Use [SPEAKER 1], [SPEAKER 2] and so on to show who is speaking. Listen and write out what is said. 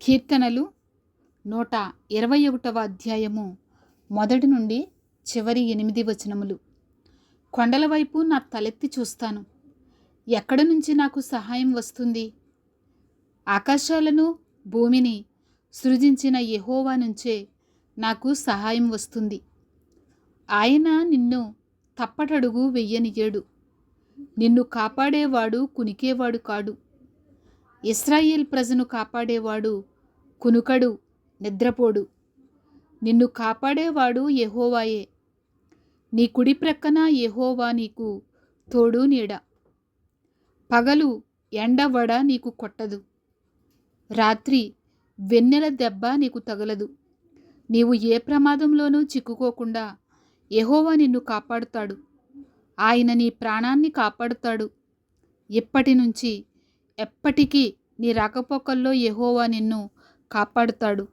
[SPEAKER 1] కీర్తనలు 121వ అధ్యాయము మొదటి నుండి చివరి 8 వచనములు. కొండల వైపు నా తలెత్తి చూస్తాను, ఎక్కడి నుంచి నాకు సహాయం వస్తుంది? ఆకాశాలను భూమిని సృజించిన యెహోవా నుంచే నాకు సహాయం వస్తుంది. ఆయన నిన్ను తప్పటడుగు వెయ్యనియ్యడు, నిన్ను కాపాడేవాడు కునికేవాడు కాడు. ఇశ్రాయేల్ ప్రజను కాపాడేవాడు కునుకడు, నిద్రపోడు. నిన్ను కాపాడేవాడు యెహోవాయే. నీ కుడి ప్రక్కన యెహోవా నీకు తోడు నీడ. పగలు ఎండ వడ నీకు కొట్టదు, రాత్రి వెన్నెల దెబ్బ నీకు తగలదు. నీవు ఏ ప్రమాదంలోనూ చిక్కుకోకుండా యెహోవా నిన్ను కాపాడుతాడు. ఆయన నీ ప్రాణాన్ని కాపాడుతాడు. ఇప్పటి నుంచి ఎప్పటికీ నీ రాకపోకల్లో యెహోవా నిన్ను కాపాడుతాడు.